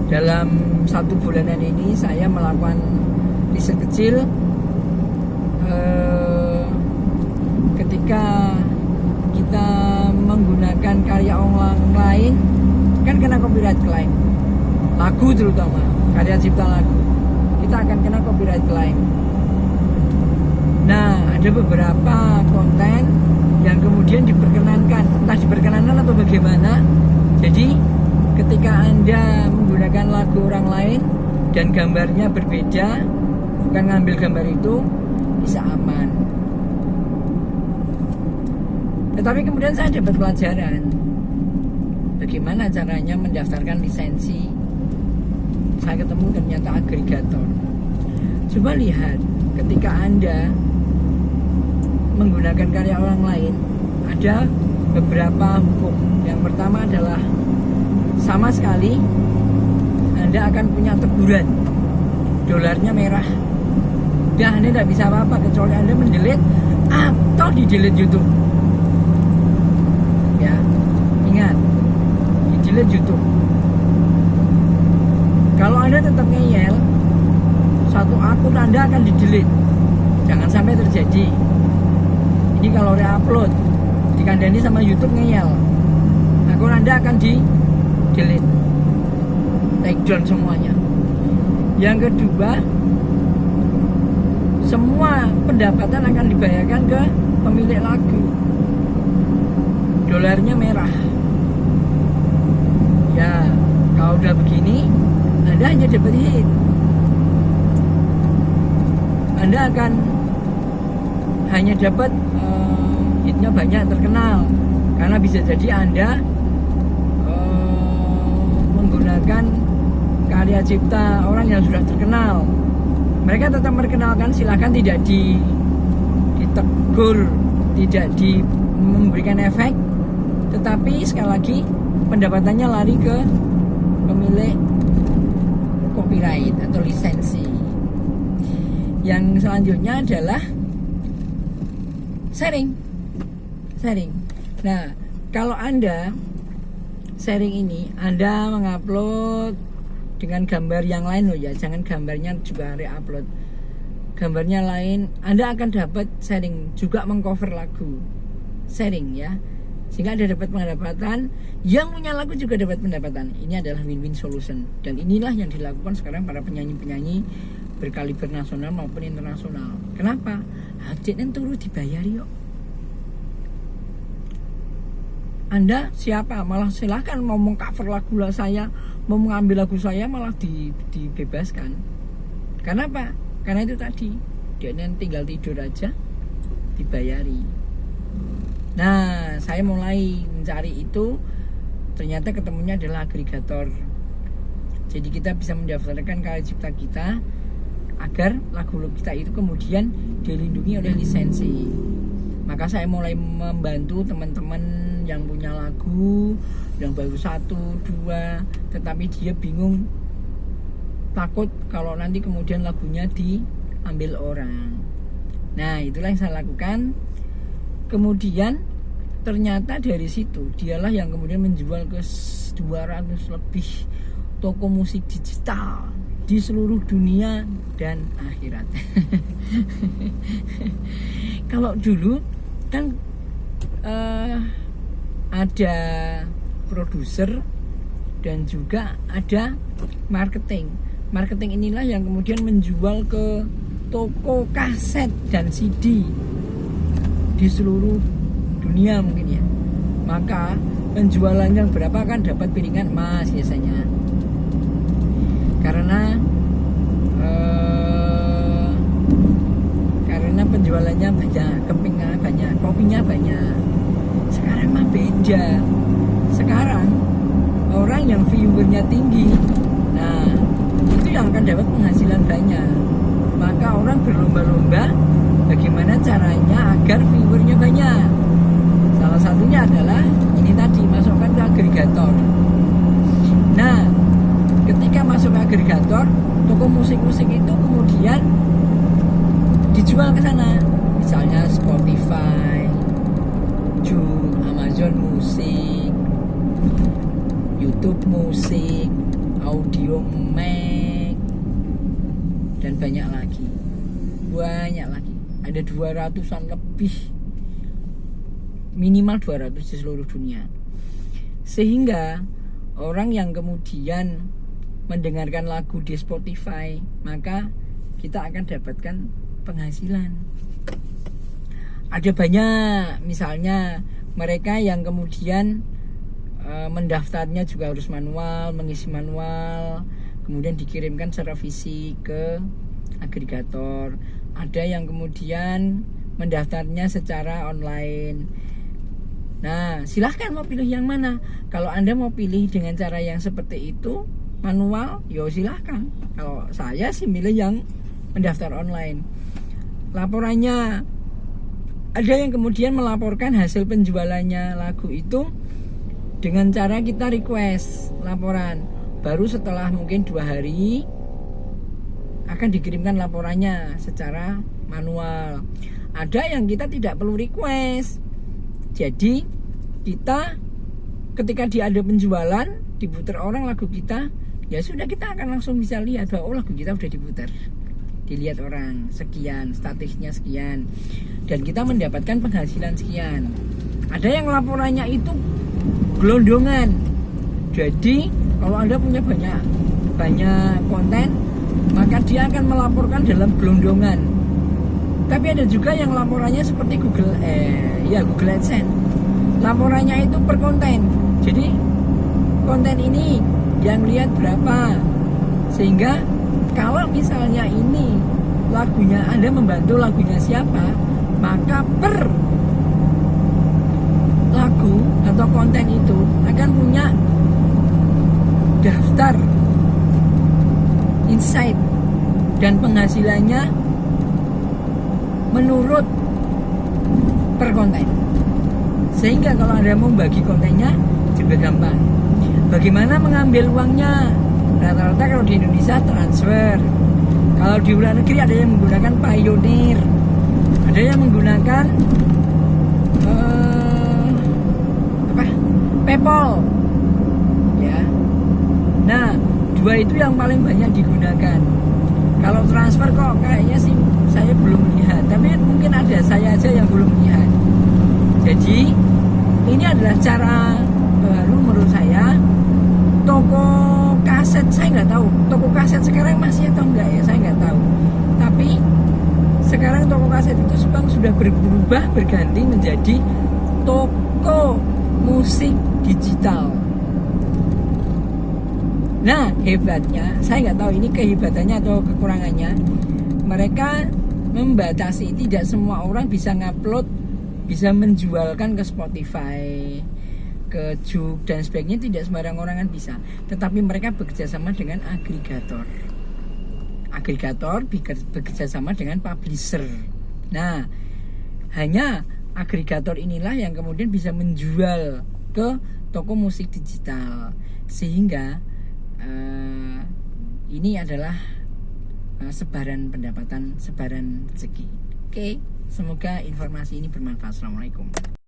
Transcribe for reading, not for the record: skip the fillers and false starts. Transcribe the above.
dalam 1 bulanan ini saya melakukan riset kecil ketika kita menggunakan karya orang lain kan kena copyright claim, lagu terutama karya cipta lagu kita akan kena copyright claim. Nah, ada beberapa konten yang kemudian diperkenankan, entah diperkenankan atau bagaimana. Jadi ketika Anda menggunakan lagu orang lain dan gambarnya berbeda, bukan ngambil gambar itu, bisa aman. Tetapi kemudian saya dapat pelajaran bagaimana caranya mendaftarkan lisensi. Saya ketemu ternyata agregator. Coba lihat, ketika Anda menggunakan karya orang lain, ada beberapa hukum. Yang pertama adalah sama sekali Anda akan punya teguran, dolarnya merah. Dan Anda tidak bisa apa-apa kecuali Anda mendelete atau di-delete YouTube. Ya, ingat, di-delete YouTube. Kalau Anda tetap ngeyel, satu akun Anda akan di-delete. Jangan sampai terjadi. Ini kalau re-upload dikandani sama YouTube ngeyel, akun Anda akan di-delete, take down semuanya. Yang kedua, semua pendapatan akan dibayarkan ke pemilik lagu. Dolarnya merah. Ya, kalau udah begini, Anda hanya dapat hit. Anda akan hanya dapat hitnya banyak, terkenal. Karena bisa jadi Anda menggunakan karya cipta orang yang sudah terkenal. Mereka tetap memperkenalkan, silakan tidak ditegur, tidak memberikan efek, tetapi sekali lagi pendapatannya lari ke pemilik copyright atau lisensi. Yang selanjutnya adalah sharing. Nah, kalau Anda sharing ini, Anda mengupload dengan gambar yang lain loh ya, jangan gambarnya juga re-upload. Gambarnya lain, Anda akan dapat sharing, juga mengcover lagu. Sharing ya. Sehingga Anda dapat pendapatan, yang punya lagu juga dapat pendapatan. Ini adalah win-win solution. Dan inilah yang dilakukan sekarang para penyanyi-penyanyi berkaliber nasional maupun internasional. Kenapa? Haditnya turut dibayar yuk. Anda siapa? Malah silahkan mau mengcover lagu saya, mau mengambil lagu saya malah dibebaskan. Kenapa? Karena itu tadi, dia tinggal tidur aja dibayari. Nah, saya mulai mencari itu, ternyata ketemunya adalah agregator. Jadi kita bisa mendaftarkan karya cipta kita agar lagu kita itu kemudian dilindungi oleh lisensi. Maka saya mulai membantu teman-teman yang punya lagu yang baru 1, 2, tetapi dia bingung, takut kalau nanti kemudian lagunya diambil orang. Nah, itulah yang saya lakukan. Kemudian ternyata dari situ dialah yang kemudian menjual ke 200 lebih toko musik digital di seluruh dunia dan akhirat. Kalau dulu kan ada produser dan juga ada marketing. Marketing inilah yang kemudian menjual ke toko kaset dan CD di seluruh dunia mungkin ya. Maka penjualan yang berapa kan dapat piringan emas biasanya. Karena penjualannya banyak, kepingnya banyak, kopinya banyak. Sekarang mah beda. Sekarang orang yang viewernya tinggi, nah itu yang akan dapat penghasilan banyak. Maka orang berlomba-lomba bagaimana caranya agar viewernya banyak. Salah satunya adalah ini tadi, masukkan ke agregator. Nah, ketika masuk ke agregator, toko musik-musik itu kemudian dijual ke sana. Misalnya Spotify, Amazon Musik, YouTube Musik, Audiomack, dan banyak lagi. Ada 200-an lebih, minimal 200 di seluruh dunia. Sehingga orang yang kemudian mendengarkan lagu di Spotify, maka kita akan dapatkan penghasilan. Ada banyak, misalnya mereka yang kemudian mendaftarnya juga harus manual, mengisi manual, kemudian dikirimkan secara fisik ke agregator. Ada yang kemudian mendaftarnya secara online. Nah, silahkan mau pilih yang mana. Kalau Anda mau pilih dengan cara yang seperti itu, manual, ya silahkan. Kalau saya sih milih yang mendaftar online. Laporannya, ada yang kemudian melaporkan hasil penjualannya lagu itu dengan cara kita request laporan. Baru setelah mungkin 2 hari akan dikirimkan laporannya secara manual. Ada yang kita tidak perlu request. Jadi kita ketika ada penjualan, diputar orang lagu kita, ya sudah, kita akan langsung bisa lihat bahwa lagu kita udah diputar. Dilihat orang sekian, statistiknya sekian, dan kita mendapatkan penghasilan sekian. Ada yang laporannya itu gelondongan. Jadi kalau Anda punya banyak konten, maka dia akan melaporkan dalam gelondongan. Tapi ada juga yang laporannya seperti Google AdSense. Laporannya itu per konten. Jadi konten ini yang lihat berapa, sehingga kalau misalnya ini lagunya Anda membantu lagunya siapa, maka per lagu atau konten itu akan punya daftar insight dan penghasilannya menurut per konten. Sehingga kalau Anda mau bagi kontennya juga gampang. Bagaimana mengambil uangnya? Rata-rata kalau di Indonesia transfer. Kalau di luar negeri ada yang menggunakan Payoneer, ada yang menggunakan PayPal, ya. Nah, 2 itu yang paling banyak digunakan. Kalau transfer kok kayaknya sih saya belum lihat, tapi mungkin ada, saya aja yang belum lihat. Jadi ini adalah cara baru menurut saya. Toko kaset saya nggak tahu, toko kaset sekarang masih atau enggak ya, saya nggak tahu. Tapi sekarang toko kaset itu sudah berubah, berganti menjadi toko musik digital. Nah, hebatnya, saya nggak tahu ini kehebatannya atau kekurangannya, mereka membatasi tidak semua orang bisa ngupload, bisa menjualkan ke Spotify, ke Juk dan sebagainya. Tidak sembarang orang kan bisa. Tetapi mereka bekerja sama dengan agregator. Agregator bekerja sama dengan publisher. Nah, hanya agregator inilah yang kemudian bisa menjual ke toko musik digital. Sehingga ini adalah sebaran pendapatan, sebaran rezeki. Oke, semoga informasi ini bermanfaat. Assalamualaikum.